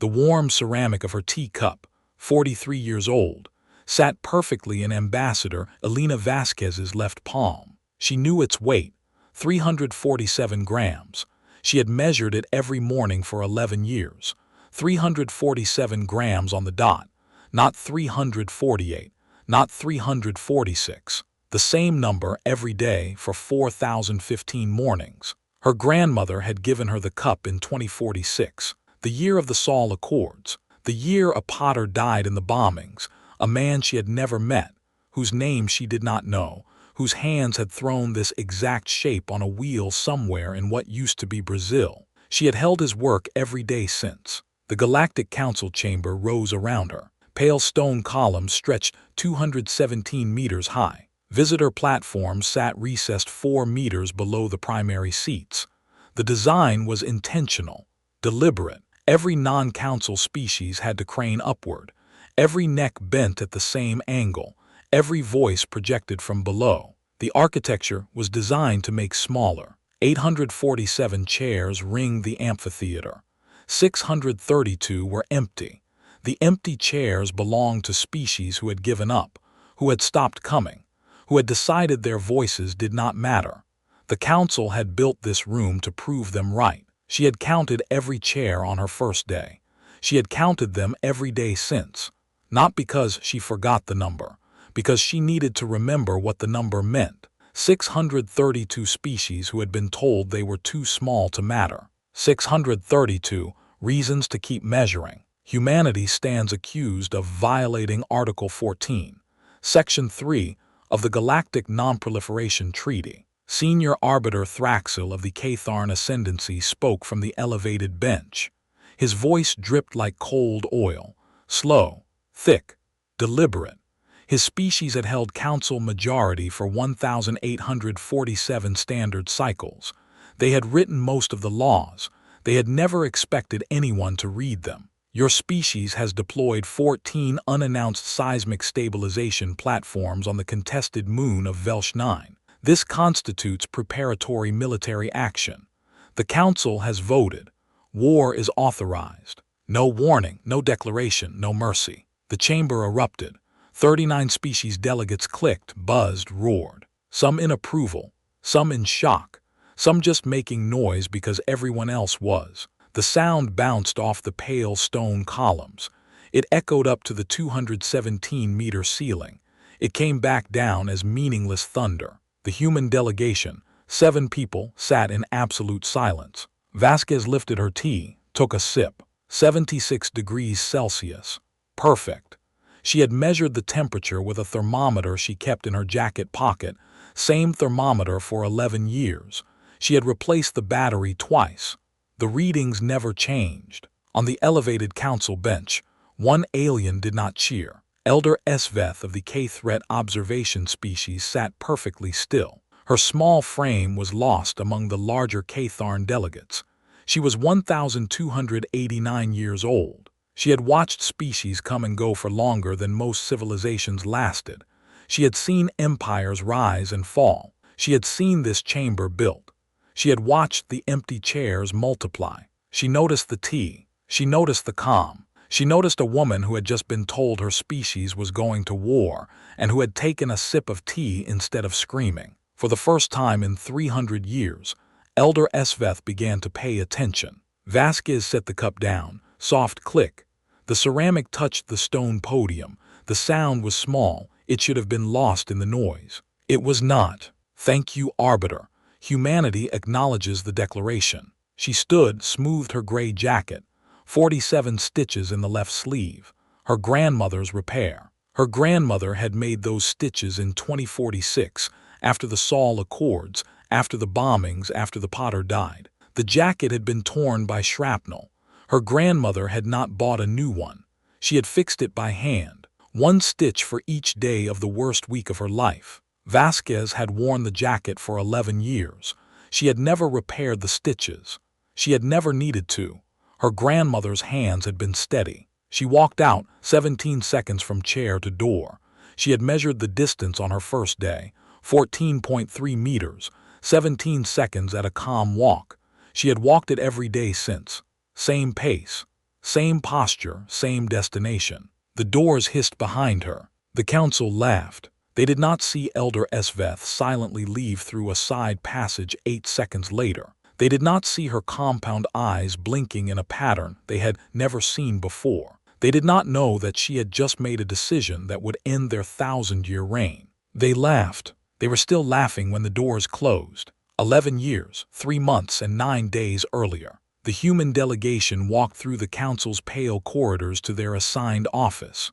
The warm ceramic of her teacup, 43 years old, sat perfectly in Ambassador Elena Vasquez's left palm. She knew its weight, 347 grams. She had measured it every morning for 11 years. 347 grams on the dot, not 348, not 346. The same number every day for 4,015 mornings. Her grandmother had given her the cup in 2046, the year of the Saul Accords, the year a potter died in the bombings, a man she had never met, whose name she did not know, whose hands had thrown this exact shape on a wheel somewhere in what used to be Brazil. She had held his work every day since. The Galactic Council chamber rose around her. Pale stone columns stretched 217 meters high. Visitor platforms sat recessed 4 meters below the primary seats. The design was intentional, deliberate. Every non-council species had to crane upward, every neck bent at the same angle, every voice projected from below. The architecture was designed to make smaller. 847 chairs ringed the amphitheater. 632 were empty. The empty chairs belonged to species who had given up, who had stopped coming, who had decided their voices did not matter. The council had built this room to prove them right. She had counted every chair on her first day. She had counted them every day since, not because she forgot the number, because she needed to remember what the number meant. 632 species who had been told they were too small to matter. 632 reasons to keep measuring. Humanity stands accused of violating Article 14, Section 3 of the Galactic Non-Proliferation Treaty. Senior Arbiter Thraxil of the Catharn Ascendancy spoke from the elevated bench. His voice dripped like cold oil, slow, thick, deliberate. His species had held council majority for 1,847 standard cycles. They had written most of the laws. They had never expected anyone to read them. Your species has deployed 14 unannounced seismic stabilization platforms on the contested moon of Velsh 9. This constitutes preparatory military action. The Council has voted. War is authorized. No warning, no declaration, no mercy. The chamber erupted. 39 species delegates clicked, buzzed, roared. Some in approval, some in shock, some just making noise because everyone else was. The sound bounced off the pale stone columns. It echoed up to the 217-meter ceiling. It came back down as meaningless thunder. The human delegation, 7 people, sat in absolute silence. Vasquez lifted her tea, took a sip. 76 degrees Celsius. Perfect. She had measured the temperature with a thermometer she kept in her jacket pocket, same thermometer for 11 years. She had replaced the battery twice. The readings never changed. On the elevated council bench, one alien did not cheer. Elder Sveth of the K-Threat observation species sat perfectly still. Her small frame was lost among the larger Catharn delegates. She was 1,289 years old. She had watched species come and go for longer than most civilizations lasted. She had seen empires rise and fall. She had seen this chamber built. She had watched the empty chairs multiply. She noticed the tea. She noticed the calm. She noticed a woman who had just been told her species was going to war and who had taken a sip of tea instead of screaming. For the first time in 300 years, Elder Sveth began to pay attention. Vasquez set the cup down. Soft click. The ceramic touched the stone podium. The sound was small. It should have been lost in the noise. It was not. Thank you, Arbiter. Humanity acknowledges the declaration. She stood, smoothed her gray jacket. 47 stitches in the left sleeve. Her grandmother's repair. Her grandmother had made those stitches in 2046, after the Saul Accords, after the bombings, after the potter died. The jacket had been torn by shrapnel. Her grandmother had not bought a new one. She had fixed it by hand, 1 stitch for each day of the worst week of her life. Vasquez had worn the jacket for 11 years. She had never repaired the stitches. She had never needed to. Her grandmother's hands had been steady. She walked out 17 seconds from chair to door. She had measured the distance on her first day, 14.3 meters, 17 seconds at a calm walk. She had walked it every day since. Same pace. Same posture, same destination. The doors hissed behind her. The council laughed. They did not see Elder Sveth silently leave through a side passage 8 seconds later. They did not see her compound eyes blinking in a pattern they had never seen before. They did not know that she had just made a decision that would end their 1,000-year reign. They laughed. They were still laughing when the doors closed. 11 years, 3 months, and 9 days earlier, the human delegation walked through the council's pale corridors to their assigned office.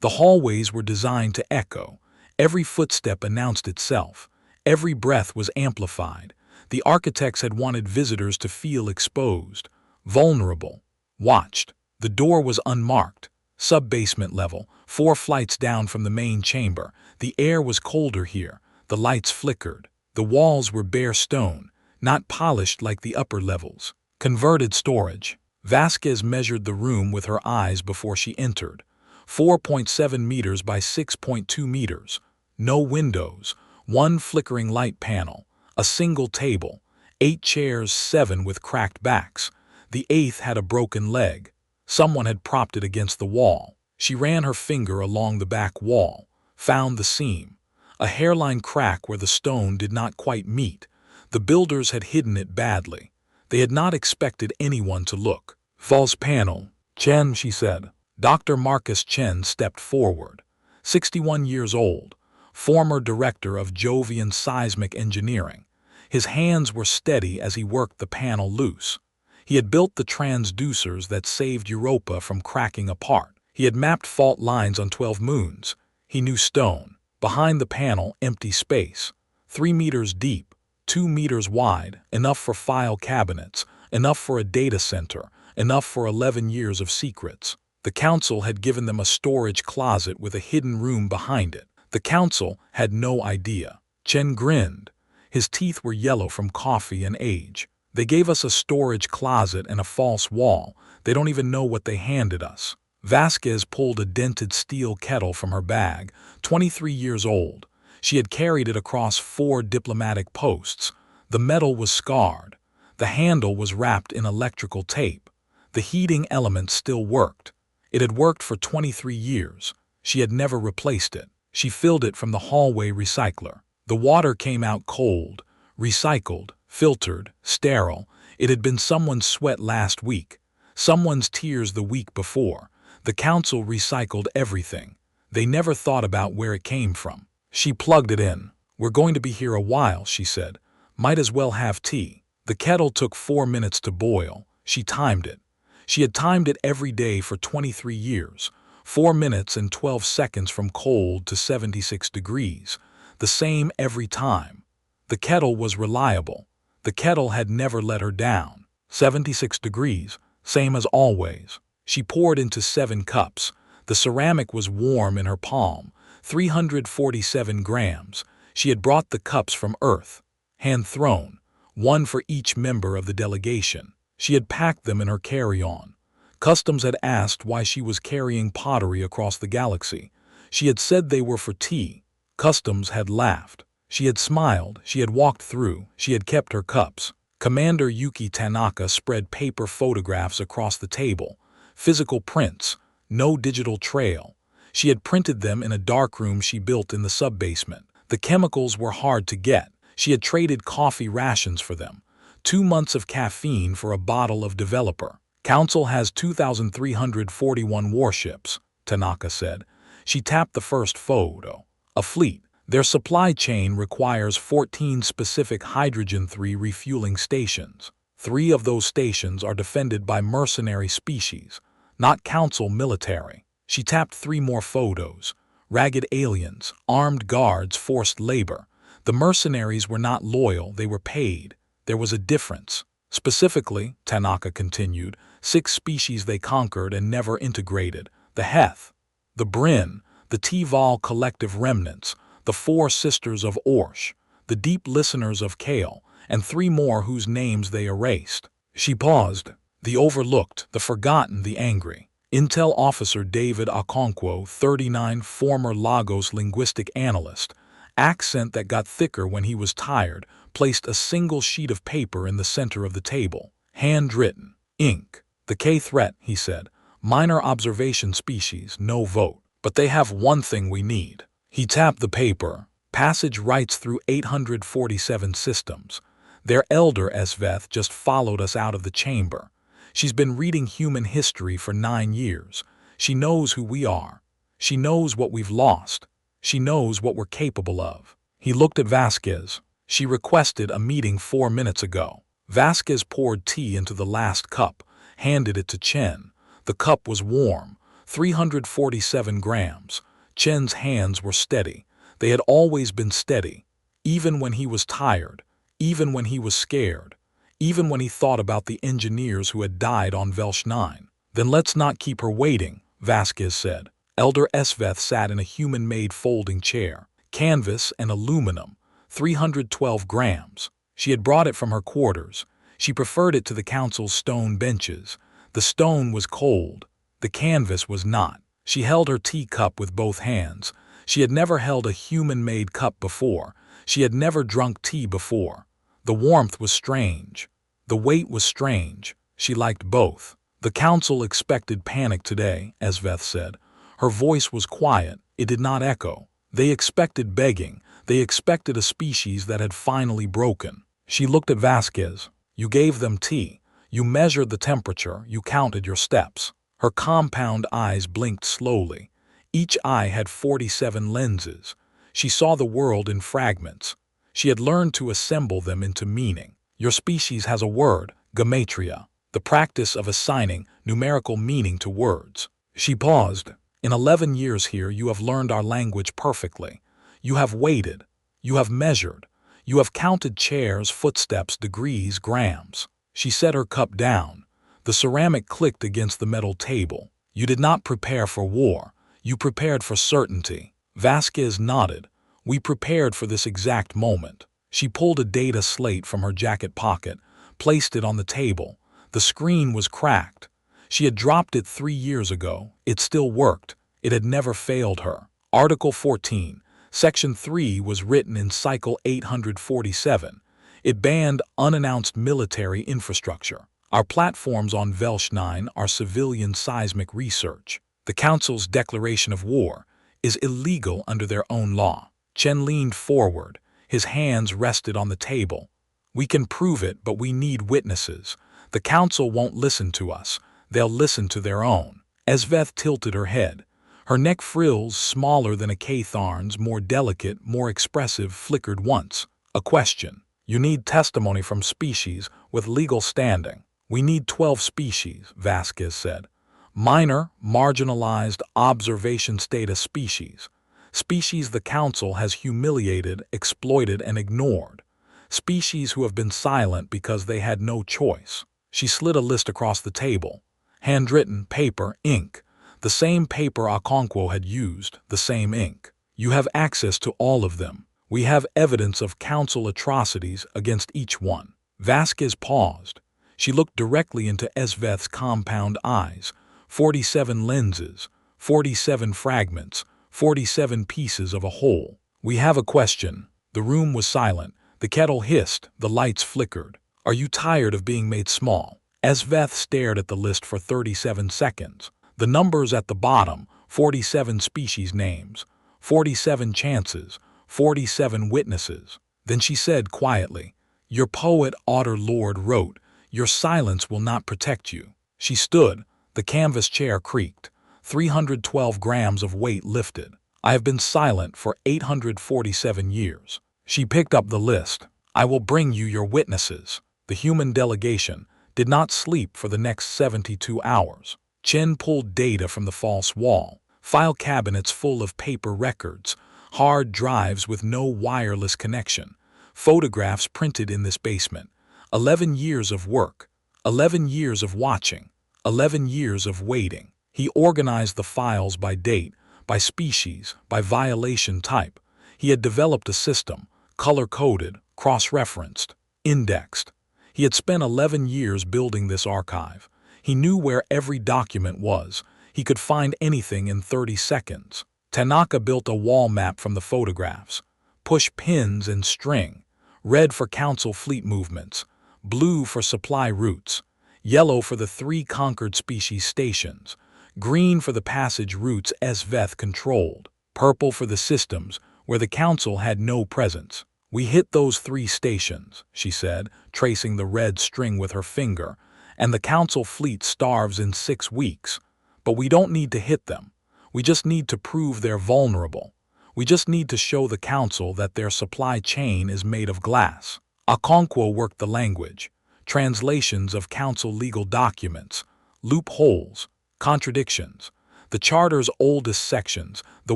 The hallways were designed to echo. Every footstep announced itself. Every breath was amplified. The architects had wanted visitors to feel exposed, vulnerable, watched. The door was unmarked, sub-basement level, 4 flights down from the main chamber. The air was colder here. The lights flickered. The walls were bare stone, not polished like the upper levels. Converted storage. Vasquez measured the room with her eyes before she entered. 4.7 meters by 6.2 meters. No windows. 1 flickering light panel. A single table. 8 chairs, 7 with cracked backs. The 8th had a broken leg. Someone had propped it against the wall. She ran her finger along the back wall, found the seam. A hairline crack where the stone did not quite meet. The builders had hidden it badly. They had not expected anyone to look. False panel. Chen, she said. Dr. Marcus Chen stepped forward. 61 years old, former director of Jovian Seismic Engineering. His hands were steady as he worked the panel loose. He had built the transducers that saved Europa from cracking apart. He had mapped fault lines on 12 moons. He knew stone. Behind the panel, empty space. 3 meters deep, 2 meters wide, enough for file cabinets, enough for a data center, enough for 11 years of secrets. The council had given them a storage closet with a hidden room behind it. The council had no idea. Chen grinned. His teeth were yellow from coffee and age. They gave us a storage closet and a false wall. They don't even know what they handed us. Vasquez pulled a dented steel kettle from her bag, 23 years old. She had carried it across 4 diplomatic posts. The metal was scarred. The handle was wrapped in electrical tape. The heating element still worked. It had worked for 23 years. She had never replaced it. She filled it from the hallway recycler. The water came out cold, recycled, filtered, sterile. It had been someone's sweat last week, someone's tears the week before. The council recycled everything. They never thought about where it came from. She plugged it in. We're going to be here a while, she said. Might as well have tea. The kettle took 4 minutes to boil. She timed it. She had timed it every day for 23 years. 4 minutes and 12 seconds from cold to 76 degrees. The same every time. The kettle was reliable. The kettle had never let her down. 76 degrees, same as always. She poured into 7 cups. The ceramic was warm in her palm. 347 grams. She had brought the cups from Earth, hand-thrown, 1 for each member of the delegation. She had packed them in her carry-on. Customs had asked why she was carrying pottery across the galaxy. She had said they were for tea. Customs had laughed. She had smiled, she had walked through, she had kept her cups. Commander Yuki Tanaka spread paper photographs across the table. Physical prints, no digital trail. She had printed them in a darkroom she built in the sub-basement. The chemicals were hard to get. She had traded coffee rations for them. 2 months of caffeine for a bottle of developer. Council has 2,341 warships, Tanaka said. She tapped the first photo. A fleet. Their supply chain requires 14 specific hydrogen-3 refueling stations. 3 of those stations are defended by mercenary species, not council military. She tapped 3 more photos. Ragged aliens, armed guards, forced labor. The mercenaries were not loyal, they were paid. There was a difference. Specifically, Tanaka continued, 6 species they conquered and never integrated. The Heth, the Bryn, the Tival collective remnants, the 4 sisters of Orsh, the deep listeners of Kale, and 3 more whose names they erased. She paused. The overlooked, the forgotten, the angry. Intel officer David Okonkwo, 39, former Lagos linguistic analyst, accent that got thicker when he was tired, placed a single sheet of paper in the center of the table. Handwritten. Ink. The K threat, he said. Minor observation species, no vote. But they have one thing we need. He tapped the paper. Passage rights through 847 systems. Their elder Sveth just followed us out of the chamber. She's been reading human history for 9 years. She knows who we are. She knows what we've lost. She knows what we're capable of. He looked at Vasquez. She requested a meeting 4 minutes ago. Vasquez poured tea into the last cup, handed it to Chen. The cup was warm, 347 grams. Chen's hands were steady. They had always been steady, even when he was tired, even when he was scared, even when he thought about the engineers who had died on Velsh 9. Then let's not keep her waiting, Vasquez said. Elder Sveth sat in a human-made folding chair, canvas and aluminum, 312 grams. She had brought it from her quarters. She preferred it to the council's stone benches. The stone was cold. The canvas was not. She held her teacup with both hands. She had never held a human-made cup before. She had never drunk tea before. The warmth was strange. The weight was strange. She liked both. The council expected panic today, Sveth said. Her voice was quiet. It did not echo. They expected begging. They expected a species that had finally broken. She looked at Vasquez. You gave them tea. You measured the temperature. You counted your steps. Her compound eyes blinked slowly. Each eye had 47 lenses. She saw the world in fragments. She had learned to assemble them into meaning. Your species has a word, gematria, the practice of assigning numerical meaning to words. She paused. In 11 years here you have learned our language perfectly. You have weighted. You have measured. You have counted chairs, footsteps, degrees, grams. She set her cup down. The ceramic clicked against the metal table. You did not prepare for war. You prepared for certainty. Vasquez nodded. We prepared for this exact moment. She pulled a data slate from her jacket pocket, placed it on the table. The screen was cracked. She had dropped it 3 years ago. It still worked. It had never failed her. Article 14, Section 3 was written in Cycle 847. It banned unannounced military infrastructure. Our platforms on Velsh 9 are civilian seismic research. The Council's declaration of war is illegal under their own law. Chen leaned forward. His hands rested on the table. We can prove it, but we need witnesses. The Council won't listen to us. They'll listen to their own. Sveth tilted her head. Her neck frills, smaller than a Catharn's, more delicate, more expressive, flickered once. A question. You need testimony from species with legal standing. We need 12 species, Vasquez said. Minor, marginalized, observation status species. Species the Council has humiliated, exploited, and ignored. Species who have been silent because they had no choice. She slid a list across the table. Handwritten, paper, ink. The same paper Okonkwo had used, the same ink. You have access to all of them. We have evidence of Council atrocities against each one. Vasquez paused. She looked directly into Sveth's compound eyes. 47 lenses, 47 fragments, 47 pieces of a whole. We have a question. The room was silent. The kettle hissed. The lights flickered. Are you tired of being made small? Sveth stared at the list for 37 seconds. The numbers at the bottom, 47 species names, 47 chances, 47 witnesses. Then she said quietly, Your poet Otter Lord wrote, Your silence will not protect you. She stood. The canvas chair creaked. 312 grams of weight lifted. I have been silent for 847 years. She picked up the list. I will bring you your witnesses. The human delegation did not sleep for the next 72 hours. Chen pulled data from the false wall, file cabinets full of paper records, hard drives with no wireless connection, photographs printed in this basement. 11 years of work, 11 years of watching, 11 years of waiting. He organized the files by date, by species, by violation type. He had developed a system, color-coded, cross-referenced, indexed. He had spent 11 years building this archive. He knew where every document was. He could find anything in 30 seconds. Tanaka built a wall map from the photographs. Push pins and string. Red for Council fleet movements. Blue for supply routes. Yellow for the 3 conquered species stations. green for the passage routes SVETH controlled, purple for the systems where the Council had no presence. "We hit those 3 stations," she said, tracing the red string with her finger, "and the Council fleet starves in 6 weeks. But we don't need to hit them. We just need to prove they're vulnerable. We just need to show the Council that their supply chain is made of glass." Okonkwo worked the language, translations of Council legal documents, loopholes, contradictions, the Charter's oldest sections, the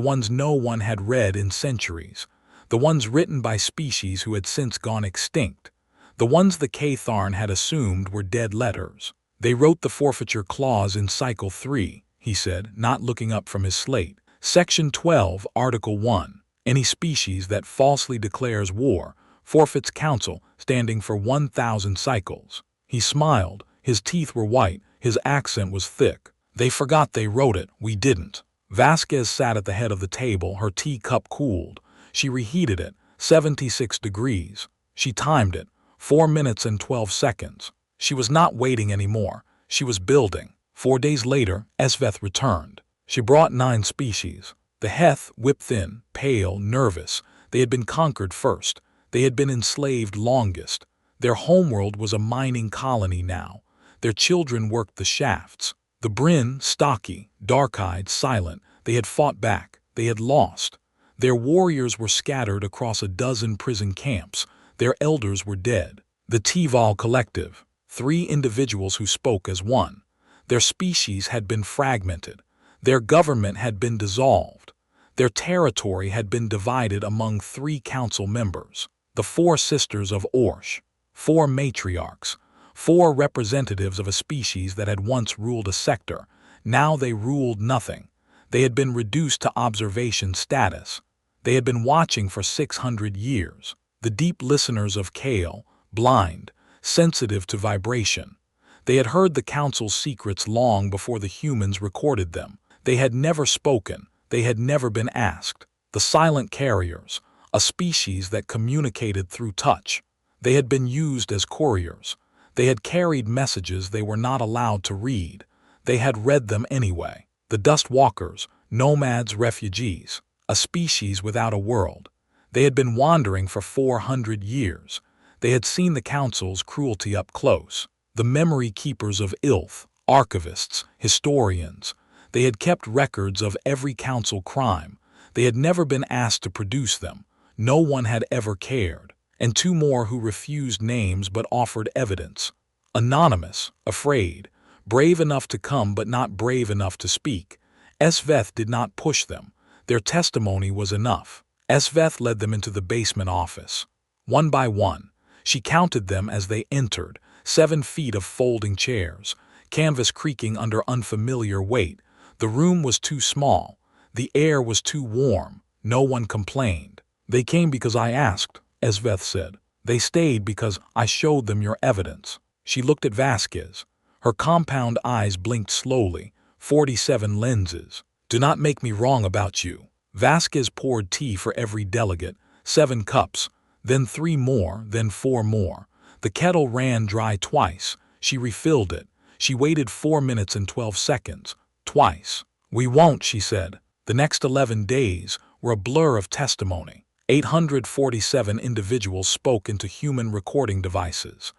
ones no one had read in centuries, the ones written by species who had since gone extinct, the ones the Catharn had assumed were dead letters. "They wrote the forfeiture clause in Cycle 3, he said, not looking up from his slate. "Section 12, Article 1. Any species that falsely declares war forfeits Council standing for 1,000 cycles." He smiled. His teeth were white. His accent was thick. "They forgot they wrote it. We didn't." Vasquez sat at the head of the table, her teacup cooled. She reheated it, 76 degrees. She timed it, 4 minutes and 12 seconds. She was not waiting anymore. She was building. 4 days later, SVETH returned. She brought 9 species. The Heth, whip-thin, pale, nervous. They had been conquered first. They had been enslaved longest. Their homeworld was a mining colony now. Their children worked the shafts. The Bryn, stocky, dark-eyed, silent. They had fought back. They had lost. Their warriors were scattered across a dozen prison camps. Their elders were dead. The Tival Collective, 3 individuals who spoke as one. Their species had been fragmented. Their government had been dissolved. Their territory had been divided among 3 council members. The 4 sisters of Orsh, 4 matriarchs, 4 representatives of a species that had once ruled a sector. Now they ruled nothing. They had been reduced to observation status. They had been watching for 600 years. The deep listeners of Kale, blind, sensitive to vibration. They had heard the Council's secrets long before the humans recorded them. They had never spoken. They had never been asked. The silent carriers, a species that communicated through touch. They had been used as couriers. They had carried messages they were not allowed to read. They had read them anyway. The Dust Walkers, nomads, refugees, a species without a world. They had been wandering for 400 years. They had seen the Council's cruelty up close. The memory keepers of Ilth, archivists, historians. They had kept records of every Council crime. They had never been asked to produce them. No one had ever cared. And 2 more who refused names but offered evidence. Anonymous, afraid, brave enough to come but not brave enough to speak. SVETH did not push them. Their testimony was enough. SVETH led them into the basement office. One by one, she counted them as they entered, 7 feet of folding chairs, canvas creaking under unfamiliar weight. The room was too small. The air was too warm. No one complained. "They came because I asked," SVETH said. "They stayed because I showed them your evidence." She looked at Vasquez. Her compound eyes blinked slowly, 47 lenses. "Do not make me wrong about you." Vasquez poured tea for every delegate, 7 cups, then 3 more, then 4 more. The kettle ran dry twice. She refilled it. She waited 4 minutes and 12 seconds. Twice. "We won't," she said. The next 11 days were a blur of testimony. 847 individuals spoke into human recording devices.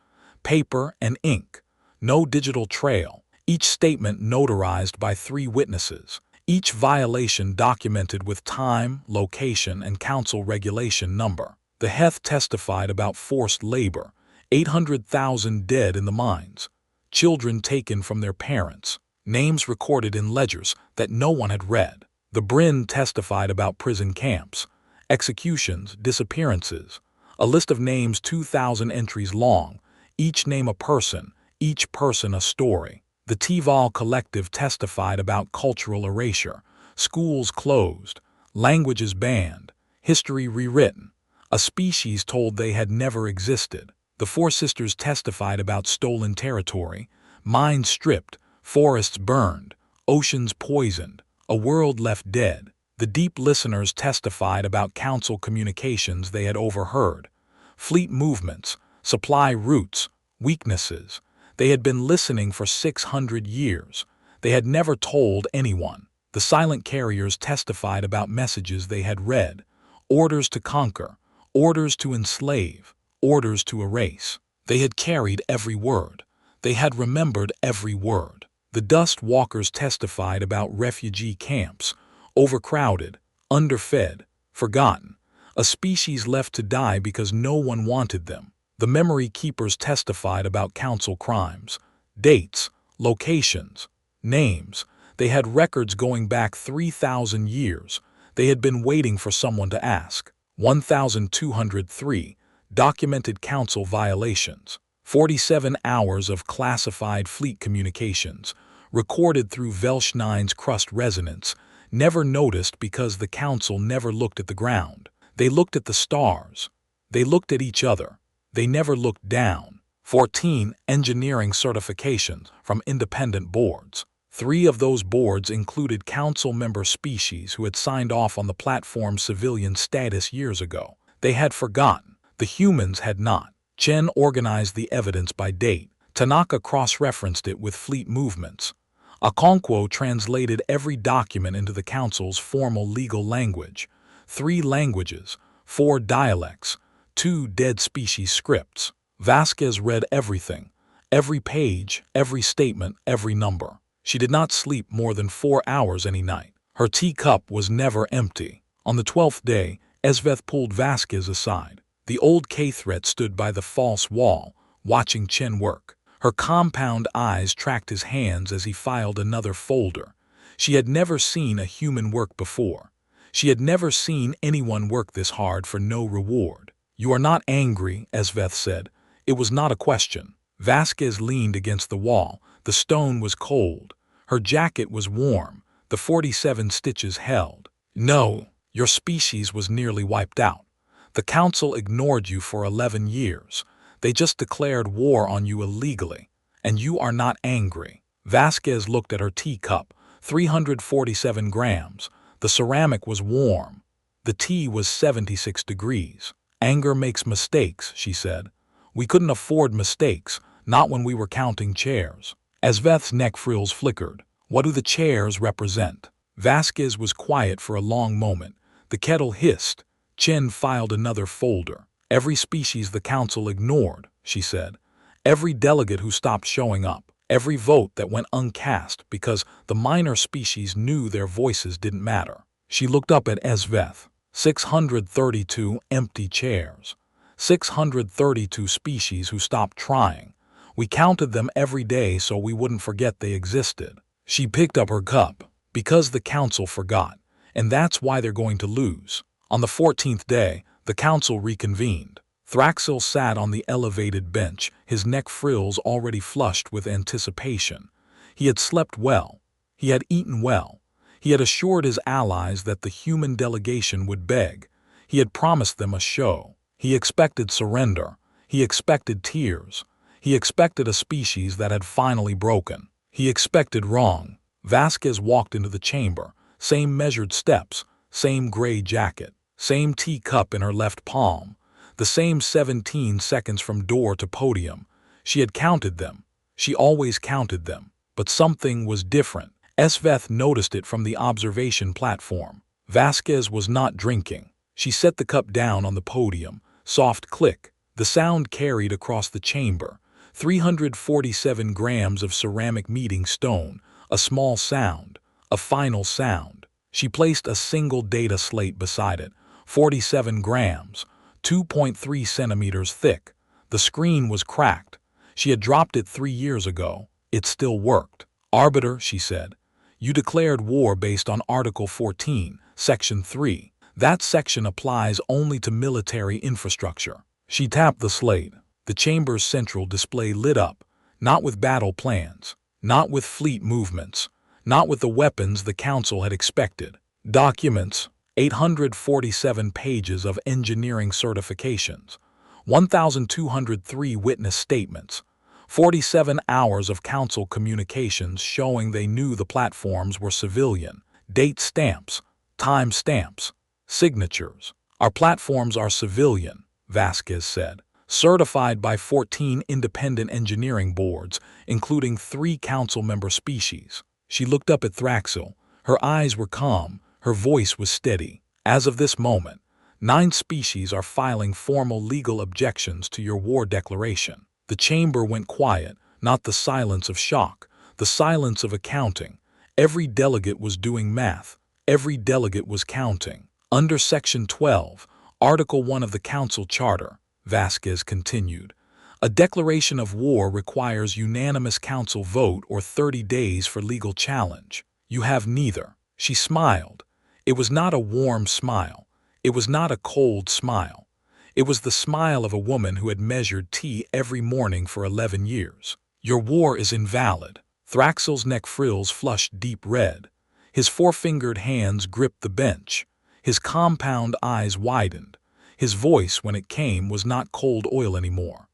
Paper and ink. No digital trail. Each statement notarized by 3 witnesses. Each violation documented with time, location, and Council regulation number. The Heth testified about forced labor. 800,000 dead in the mines. Children taken from their parents. Names recorded in ledgers that no one had read. The Bryn testified about prison camps. Executions, disappearances. A list of names 2,000 entries long. Each name a person. Each person a story. The Tival Collective testified about cultural erasure. Schools closed. Languages banned. History rewritten. A species told they had never existed. The 4 sisters testified about stolen territory. Mines stripped. Forests burned. Oceans poisoned. A world left dead. The deep listeners testified about Council communications they had overheard. Fleet movements. Supply routes. Weaknesses. They had been listening for 600 years. They had never told anyone. The silent carriers testified about messages they had read. Orders to conquer, orders to enslave, orders to erase. They had carried every word. They had remembered every word. The dust walkers testified about refugee camps, overcrowded, underfed, forgotten, a species left to die because no one wanted them. The memory keepers testified about council crimes, dates, locations, names. They had records going back 3,000 years. They had been waiting for someone to ask. 1,203 documented council violations. 47 hours of classified fleet communications, recorded through Welsh 9's crust resonance, never noticed because the council never looked at the ground. They looked at the stars. They looked at each other. They never looked down. 14 engineering certifications from independent boards. 3 of those boards included council member species who had signed off on the platform's civilian status years ago. They had forgotten. The humans had not. Chen organized the evidence by date. Tanaka cross-referenced it with fleet movements. Okonkwo translated every document into the council's formal legal language. 3 languages, 4 dialects, 2 dead species scripts. Vasquez read everything, every page, every statement, every number. She did not sleep more than 4 hours any night. Her teacup was never empty. On the 12th day, Esveth pulled Vasquez aside. The old K-threat stood by the false wall, watching Chen work. Her compound eyes tracked his hands as he filed another folder. She had never seen a human work before. She had never seen anyone work this hard for no reward. "You are not angry," Esveth said. It was not a question. Vasquez leaned against the wall. The stone was cold. Her jacket was warm. The 47 stitches held. "No, your species was nearly wiped out. The council ignored you for 11 years. They just declared war on you illegally. And you are not angry." Vasquez looked at her teacup. 347 grams. The ceramic was warm. The tea was 76 degrees. "Anger makes mistakes," she said. "We couldn't afford mistakes, not when we were counting chairs." Esveth's neck frills flickered. "What do the chairs represent?" Vasquez was quiet for a long moment. The kettle hissed. Chen filed another folder. "Every species the council ignored," she said. "Every delegate who stopped showing up. Every vote that went uncast because the minor species knew their voices didn't matter." She looked up at Esveth. 632 empty chairs. 632 species who stopped trying. We counted them every day so we wouldn't forget they existed. She picked up her cup. "Because the council forgot. And that's why they're going to lose." On the 14th day, the council reconvened. Thraxil sat on the elevated bench, his neck frills already flushed with anticipation. He had slept well. He had eaten well. He had assured his allies that the human delegation would beg. He had promised them a show. He expected surrender. He expected tears. He expected a species that had finally broken. He expected wrong. Vasquez walked into the chamber. Same measured steps, same gray jacket. Same teacup in her left palm. The same 17 seconds from door to podium. She had counted them. She always counted them. But something was different. Esveth noticed it from the observation platform. Vasquez was not drinking. She set the cup down on the podium. Soft click. The sound carried across the chamber. 347 grams of ceramic meeting stone. A small sound. A final sound. She placed a single data slate beside it. 47 grams, 2.3 centimeters thick. The screen was cracked. She had dropped it 3 years ago. It still worked. "Arbiter," she said, "you declared war based on Article 14, Section 3. That section applies only to military infrastructure." She tapped the slate. The chamber's central display lit up, not with battle plans, not with fleet movements, not with the weapons the council had expected. Documents. 847 pages of engineering certifications, 1,203 witness statements, 47 hours of council communications showing they knew the platforms were civilian, date stamps, time stamps, signatures. "Our platforms are civilian," Vasquez said, "certified by 14 independent engineering boards, including 3 council member species." She looked up at Thraxil. Her eyes were calm, her voice was steady. As of this moment, 9 species are filing formal legal objections to your war declaration. The chamber went quiet, not the silence of shock, the silence of accounting. Every delegate was doing math. Every delegate was counting. Under Section 12, Article 1 of the Council Charter, Vasquez continued, a declaration of war requires unanimous council vote or 30 days for legal challenge. You have neither. She smiled. It was not a warm smile. It was not a cold smile. It was the smile of a woman who had measured tea every morning for 11 years. Your war is invalid. Thraxil's neck frills flushed deep red. His four-fingered hands gripped the bench. His compound eyes widened. His voice, when it came, was not cold oil anymore.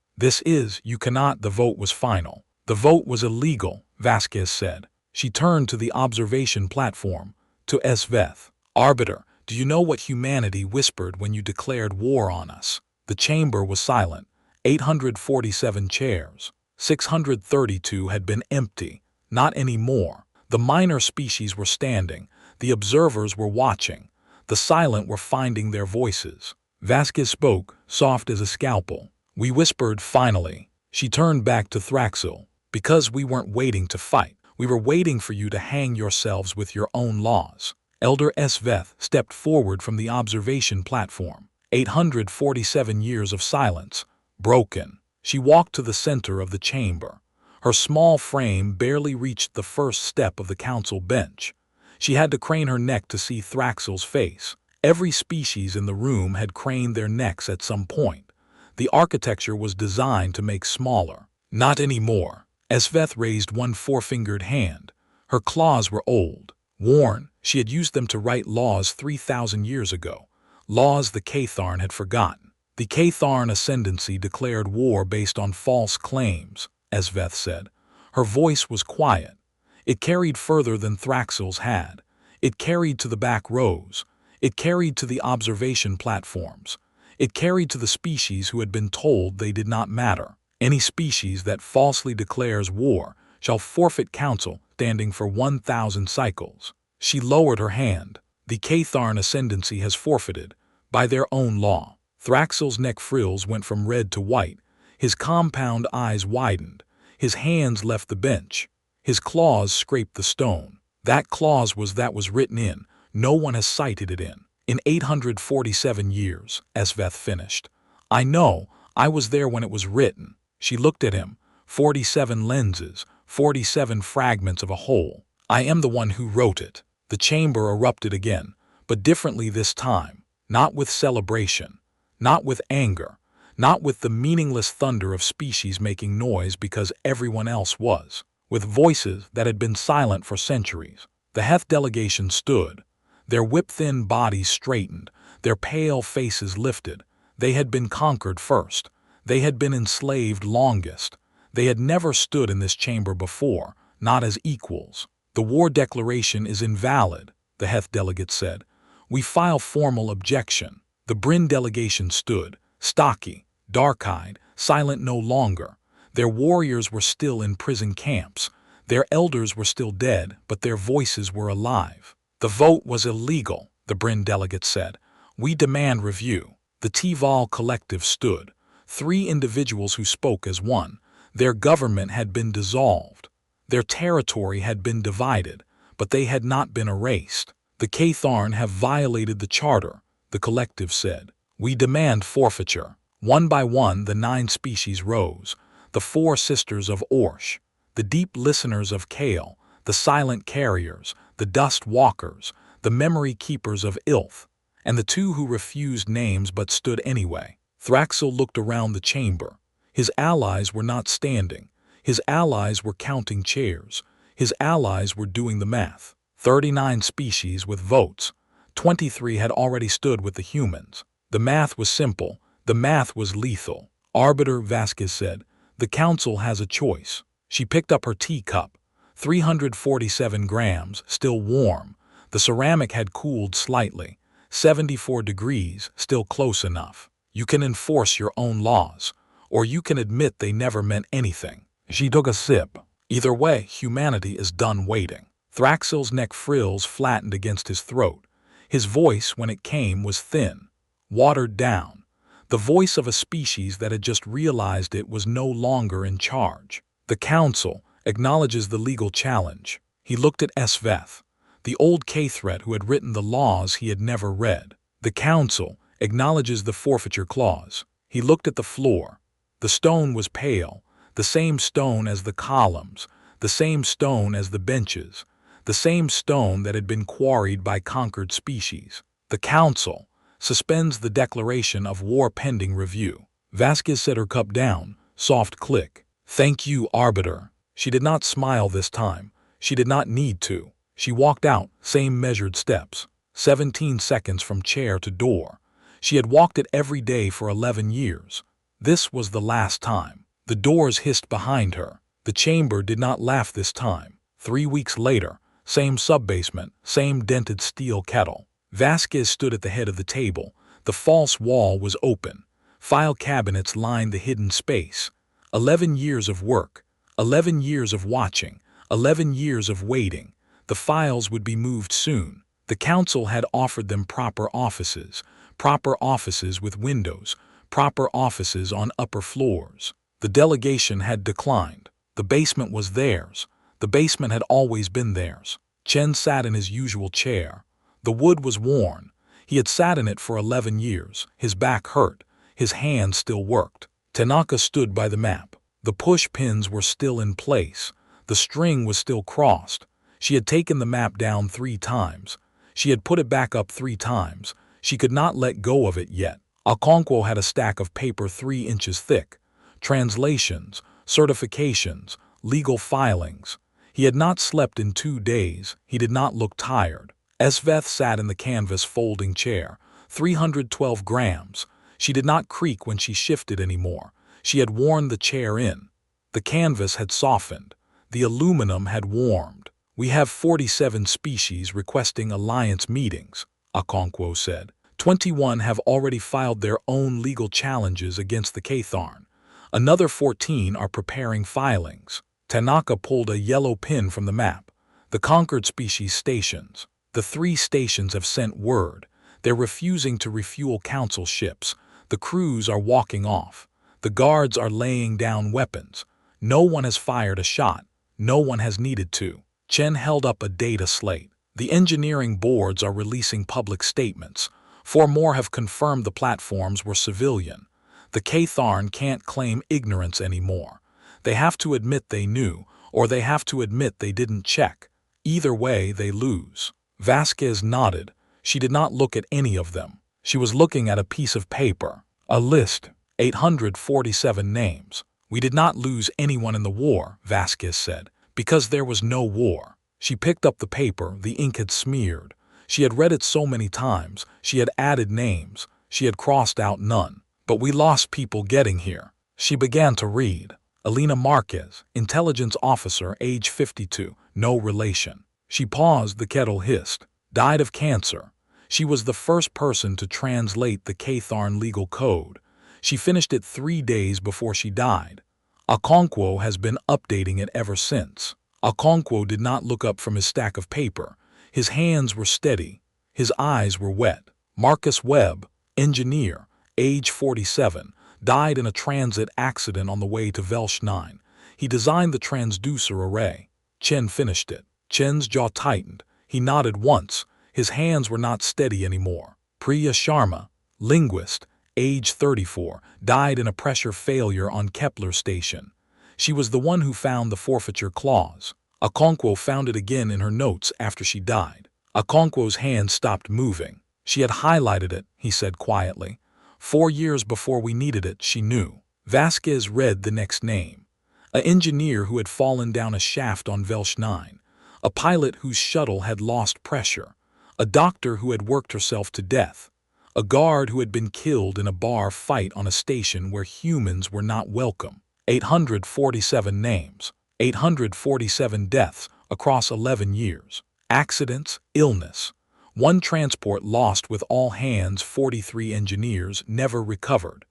You cannot. The vote was final. The vote was illegal, Vasquez said. She turned to the observation platform, to Sveth. Arbiter, do you know what humanity whispered when you declared war on us? The chamber was silent. 847 chairs. 632 had been empty. Not anymore. The minor species were standing. The observers were watching. The silent were finding their voices. Vasquez spoke, soft as a scalpel. We whispered finally. She turned back to Thraxil. Because we weren't waiting to fight. We were waiting for you to hang yourselves with your own laws. Elder Sveth stepped forward from the observation platform. 847 years of silence. Broken. She walked to the center of the chamber. Her small frame barely reached the first step of the council bench. She had to crane her neck to see Thraxil's face. Every species in the room had craned their necks at some point. The architecture was designed to make smaller. Not anymore. Sveth raised one four-fingered hand. Her claws were old, worn. She had used them to write laws 3,000 years ago. Laws the Catharn had forgotten. The Catharn ascendancy declared war based on false claims, Sveth said. Her voice was quiet. It carried further than Thraxil's had. It carried to the back rows. It carried to the observation platforms. It carried to the species who had been told they did not matter. Any species that falsely declares war shall forfeit council standing for 1,000 cycles. She lowered her hand. The Catharn ascendancy has forfeited, by their own law. Thraxil's neck frills went from red to white. His compound eyes widened. His hands left the bench. His claws scraped the stone. That clause was written in. No one has cited it in 847 years, Sveth finished. I know, I was there when it was written. She looked at him. 47 lenses, 47 fragments of a whole. I am the one who wrote it. The chamber erupted again, but differently this time. Not with celebration, not with anger, not with the meaningless thunder of species making noise because everyone else was. With voices that had been silent for centuries. The Heth delegation stood. Their whip-thin bodies straightened, their pale faces lifted. They had been conquered first. They had been enslaved longest. They had never stood in this chamber before, not as equals. The war declaration is invalid, the Heth delegate said. We file formal objection. The Bryn delegation stood, stocky, dark-eyed, silent no longer. Their warriors were still in prison camps. Their elders were still dead, but their voices were alive. The vote was illegal, the Bryn delegate said. We demand review. The Tival collective stood. 3 individuals who spoke as one. Their government had been dissolved. Their territory had been divided, but they had not been erased. The Catharn have violated the charter, the collective said. We demand forfeiture. One by one the 9 species rose. The 4 sisters of Orsh, the deep listeners of Kale, the silent carriers, the dust walkers, the memory keepers of Ilth, and the 2 who refused names but stood anyway. Thraxil looked around the chamber. His allies were not standing. His allies were counting chairs. His allies were doing the math. 39 species with votes. 23 had already stood with the humans. The math was simple. The math was lethal. Arbiter, Vasquez said, the council has a choice. She picked up her teacup. 347 grams, still warm. The ceramic had cooled slightly. 74 degrees, still close enough. You can enforce your own laws, or you can admit they never meant anything. She took a sip. Either way, humanity is done waiting. Thraxil's neck frills flattened against his throat. His voice, when it came, was thin, watered down. The voice of a species that had just realized it was no longer in charge. The Council acknowledges the legal challenge. He looked at Sveth, the old K-threat who had written the laws he had never read. The Council acknowledges the forfeiture clause. He looked at the floor. The stone was pale, the same stone as the columns, the same stone as the benches, the same stone that had been quarried by conquered species. The Council suspends the declaration of war pending review. Vasquez set her cup down, soft click. Thank you, Arbiter. She did not smile this time. She did not need to. She walked out, same measured steps, 17 seconds from chair to door. She had walked it every day for 11 years. This was the last time. The doors hissed behind her. The chamber did not laugh this time. 3 weeks later, same sub-basement, same dented steel kettle. Vasquez stood at the head of the table. The false wall was open. File cabinets lined the hidden space. 11 years of work, 11 years of watching, 11 years of waiting. The files would be moved soon. The Council had offered them proper offices with windows, proper offices on upper floors. The delegation had declined. The basement was theirs. The basement had always been theirs. Chen sat in his usual chair. The wood was worn. He had sat in it for 11 years. His back hurt. His hands still worked. Tanaka stood by the map. The push pins were still in place. The string was still crossed. She had taken the map down 3 times. She had put it back up 3 times. She could not let go of it yet. Okonkwo had a stack of paper 3 inches thick. Translations, certifications, legal filings. He had not slept in 2 days. He did not look tired. Sveth sat in the canvas folding chair. 312 grams. She did not creak when she shifted anymore. She had worn the chair in. The canvas had softened. The aluminum had warmed. We have 47 species requesting alliance meetings, Okonkwo said. 21 have already filed their own legal challenges against the Katharn. Another 14 are preparing filings. Tanaka pulled a yellow pin from the map. The conquered species stations. The 3 stations have sent word. They're refusing to refuel Council ships. The crews are walking off. The guards are laying down weapons. No one has fired a shot. No one has needed to. Chen held up a data slate. The engineering boards are releasing public statements. 4 more have confirmed the platforms were civilian. The Katharn can't claim ignorance anymore. They have to admit they knew, or they have to admit they didn't check. Either way, they lose. Vasquez nodded. She did not look at any of them. She was looking at a piece of paper. A list. 847 names. We did not lose anyone in the war, Vasquez said, because there was no war. She picked up the paper. The ink had smeared. She had read it so many times. She had added names. She had crossed out none. But we lost people getting here. She began to read. Alina Marquez, intelligence officer, age 52, no relation. She paused. The kettle hissed. Died of cancer. She was the first person to translate the Katharn legal code. She finished it 3 days before she died. Okonkwo has been updating it ever since. Okonkwo did not look up from his stack of paper. His hands were steady. His eyes were wet. Marcus Webb, engineer, age 47, died in a transit accident on the way to Velsh 9. He designed the transducer array. Chen finished it. Chen's jaw tightened. He nodded once. His hands were not steady anymore. Priya Sharma, linguist, age 34, died in a pressure failure on Kepler station. She was the one who found the forfeiture clause. Okonkwo found it again in her notes after she died. Okonkwo's hand stopped moving. She had highlighted it, he said quietly. 4 years before we needed it, she knew. Vasquez read the next name. An engineer who had fallen down a shaft on Velsh 9. A pilot whose shuttle had lost pressure. A doctor who had worked herself to death. A guard who had been killed in a bar fight on a station where humans were not welcome. 847 names. 847 deaths across 11 years. Accidents, illness. 1 transport lost with all hands. 43 engineers never recovered.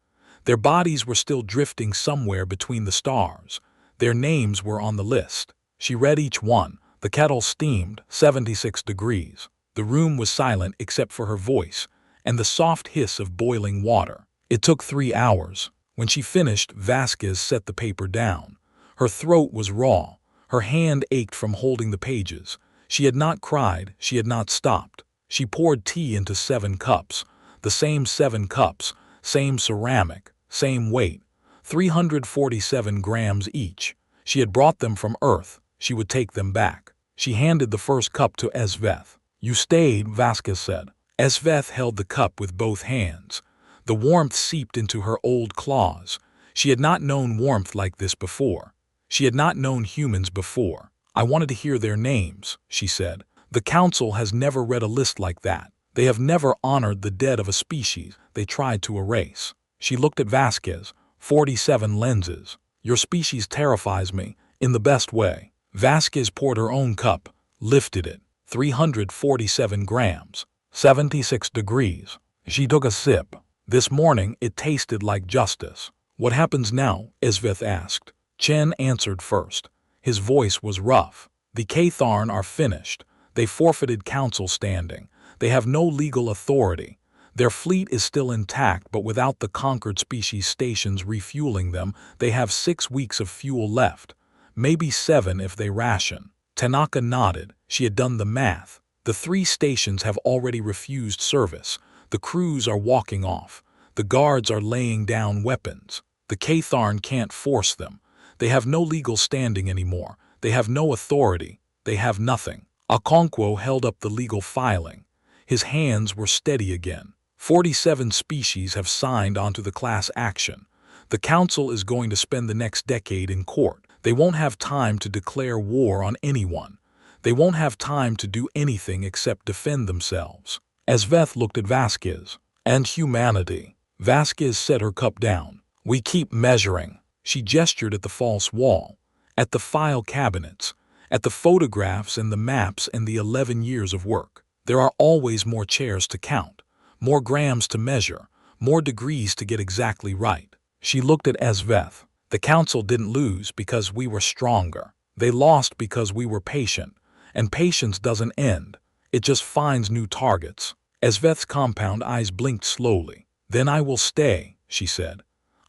Their bodies were still drifting somewhere between the stars. Their names were on the list. She read each one. The kettle steamed 76 degrees. The room was silent except for her voice and the soft hiss of boiling water. It took 3 hours. When she finished, Vasquez set the paper down. Her throat was raw. Her hand ached from holding the pages. She had not cried. She had not stopped. She poured tea into 7 cups. The same 7 cups, same ceramic, same weight, 347 grams each. She had brought them from Earth. She would take them back. She handed the first cup to Esveth. "You stayed," Vasquez said. Esveth held the cup with both hands. The warmth seeped into her old claws. She had not known warmth like this before. She had not known humans before. "I wanted to hear their names," she said. "The Council has never read a list like that. They have never honored the dead of a species they tried to erase." She looked at Vasquez. 47 lenses. "Your species terrifies me, in the best way." Vasquez poured her own cup, lifted it. 347 grams. 76 degrees. She took a sip. "This morning it tasted like justice." "What happens now?" Esveth asked. Chen answered first. His voice was rough. "The Catharn are finished. They forfeited council standing. They have no legal authority. Their fleet is still intact, but without the conquered species stations refueling them, they have 6 weeks of fuel left. Maybe 7 if they ration." Tanaka nodded. She had done the math. The 3 stations have already refused service. The crews are walking off. The guards are laying down weapons. The Catharn can't force them. They have no legal standing anymore. They have no authority. They have nothing. Okonkwo held up the legal filing. His hands were steady again. 47 species have signed onto the class action. The Council is going to spend the next decade in court. They won't have time to declare war on anyone. They won't have time to do anything except defend themselves. Esveth looked at Vasquez. "And humanity." Vasquez set her cup down. "We keep measuring." She gestured at the false wall, at the file cabinets, at the photographs and the maps and the 11 years of work. There are always more chairs to count, more grams to measure, more degrees to get exactly right. She looked at Esveth. "The Council didn't lose because we were stronger. They lost because we were patient. And patience doesn't end. It just finds new targets." Esveth's compound eyes blinked slowly. "Then I will stay," she said.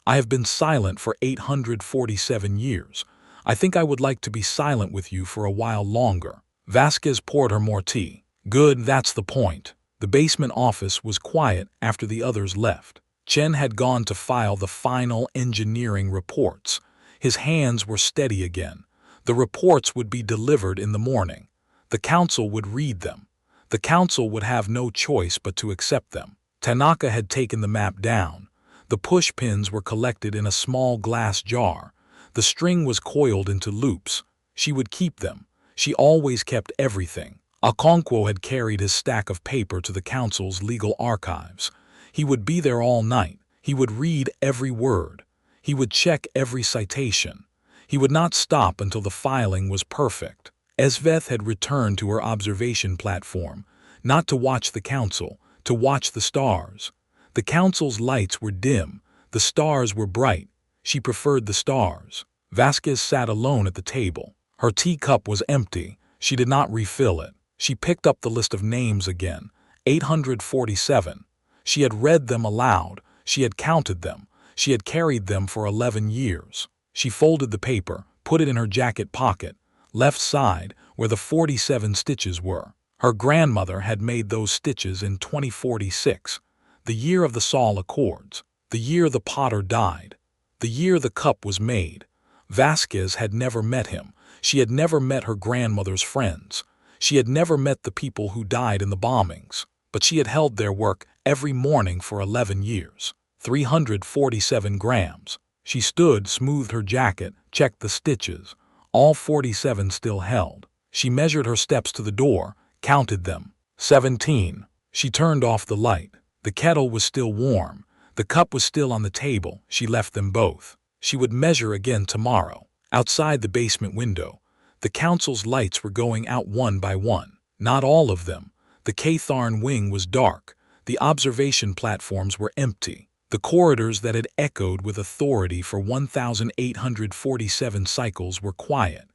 "I have been silent for 847 years. I think I would like to be silent with you for a while longer." Vasquez poured her more tea. "Good, that's the point." The basement office was quiet after the others left. Chen had gone to file the final engineering reports. His hands were steady again. The reports would be delivered in the morning. The Council would read them. The Council would have no choice but to accept them. Tanaka had taken the map down. The push pins were collected in a small glass jar. The string was coiled into loops. She would keep them. She always kept everything. Okonkwo had carried his stack of paper to the Council's legal archives. He would be there all night. He would read every word. He would check every citation. He would not stop until the filing was perfect. Esveth had returned to her observation platform, not to watch the Council, to watch the stars. The Council's lights were dim. The stars were bright. She preferred the stars. Vasquez sat alone at the table. Her teacup was empty. She did not refill it. She picked up the list of names again. 847. She had read them aloud. She had counted them. She had carried them for 11 years. She folded the paper, put it in her jacket pocket, left side, where the 47 stitches were. Her grandmother had made those stitches in 2046, the year of the Saul Accords, the year the potter died, the year the cup was made. Vasquez had never met him. She had never met her grandmother's friends. She had never met the people who died in the bombings. But she had held their work every morning for 11 years. 347 grams. She stood, smoothed her jacket, checked the stitches. All 47 still held. She measured her steps to the door, counted them. 17. She turned off the light. The kettle was still warm. The cup was still on the table. She left them both. She would measure again tomorrow. Outside the basement window, the Council's lights were going out one by one. Not all of them. The Catharn wing was dark. The observation platforms were empty. The corridors that had echoed with authority for 1,847 cycles were quiet.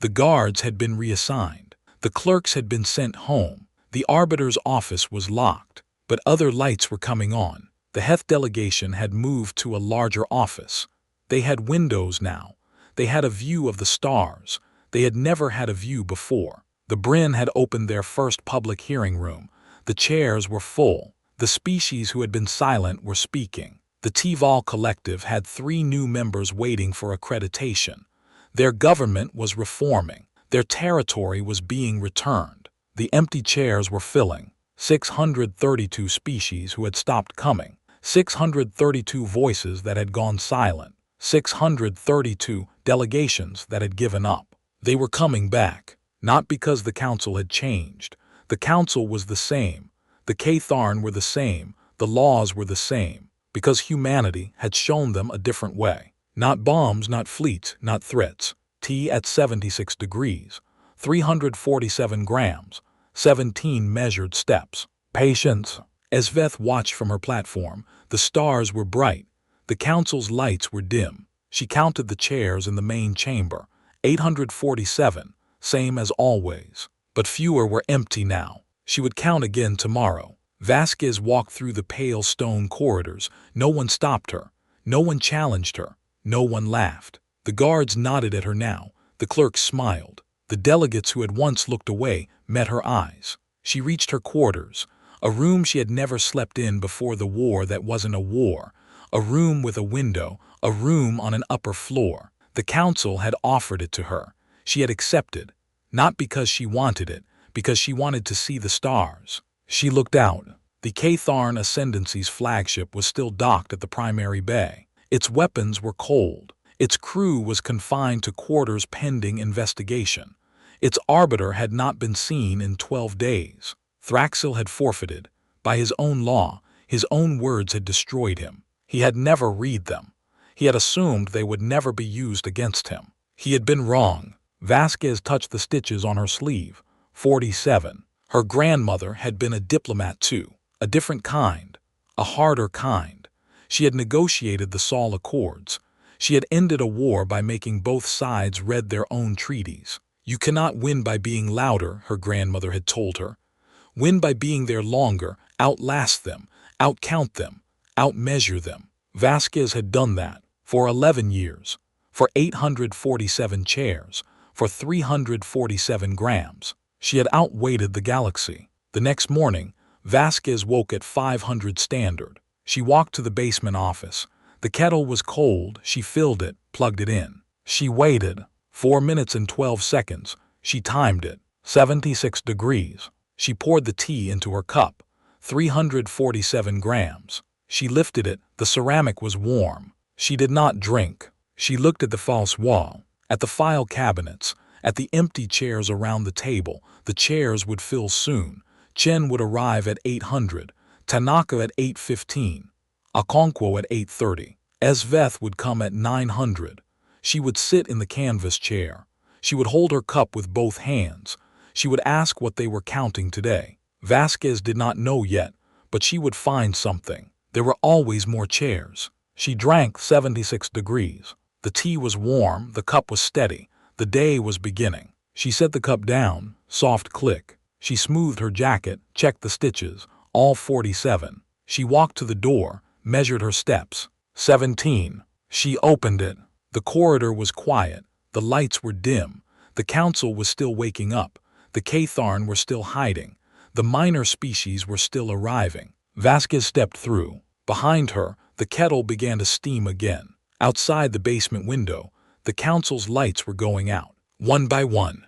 The guards had been reassigned. The clerks had been sent home. The arbiter's office was locked, but other lights were coming on. The Heth delegation had moved to a larger office. They had windows now. They had a view of the stars. They had never had a view before. The Bryn had opened their first public hearing room. The chairs were full. The species who had been silent were speaking. The Tival Collective had 3 new members waiting for accreditation. Their government was reforming. Their territory was being returned. The empty chairs were filling. 632 species who had stopped coming. 632 voices that had gone silent. 632 delegations that had given up. They were coming back, not because the council had changed. The council was the same. The Catharn were the same. The laws were the same, because humanity had shown them a different way. Not bombs, not fleets, not threats. T at 76 degrees, 347 grams, 17 measured steps. Patience. As Veth watched from her platform, the stars were bright. The council's lights were dim. She counted the chairs in the main chamber. 847, same as always. But fewer were empty now. She would count again tomorrow. Vasquez walked through the pale stone corridors. No one stopped her. No one challenged her. No one laughed. The guards nodded at her now. The clerks smiled. The delegates who had once looked away met her eyes. She reached her quarters, a room she had never slept in before the war that wasn't a war, a room with a window, a room on an upper floor. The council had offered it to her. She had accepted, not because she wanted it, because she wanted to see the stars. She looked out. The Catharn Ascendancy's flagship was still docked at the primary bay. Its weapons were cold. Its crew was confined to quarters pending investigation. Its arbiter had not been seen in 12 days. Thraxil had forfeited. By his own law, his own words had destroyed him. He had never read them. He had assumed they would never be used against him. He had been wrong. Vasquez touched the stitches on her sleeve. 47. Her grandmother had been a diplomat too, a different kind, a harder kind. She had negotiated the Saul Accords. She had ended a war by making both sides read their own treaties. You cannot win by being louder, her grandmother had told her. Win by being there longer, outlast them, outcount them, outmeasure them. Vasquez had done that for 11 years, for 847 chairs, for 347 grams. She had outweighted the galaxy. The next morning, Vasquez woke at 500 standard. She walked to the basement office. The kettle was cold. She filled it, plugged it in. She waited. 4 minutes and 12 seconds. She timed it. 76 degrees. She poured the tea into her cup. 347 grams. She lifted it. The ceramic was warm. She did not drink. She looked at the false wall, at the file cabinets, at the empty chairs around the table. The chairs would fill soon. Chen would arrive at 800. Tanaka at 8:15. Okonkwo at 8:30. Esveth would come at 900. She would sit in the canvas chair. She would hold her cup with both hands. She would ask what they were counting today. Vasquez did not know yet, but she would find something. There were always more chairs. She drank 76 degrees. The tea was warm, the cup was steady. The day was beginning. She set the cup down, soft click. She smoothed her jacket, checked the stitches, all 47. She walked to the door, measured her steps. 17. She opened it. The corridor was quiet. The lights were dim. The council was still waking up. The Catharn were still hiding. The minor species were still arriving. Vasquez stepped through. Behind her, the kettle began to steam again. Outside the basement window, the council's lights were going out. One by one,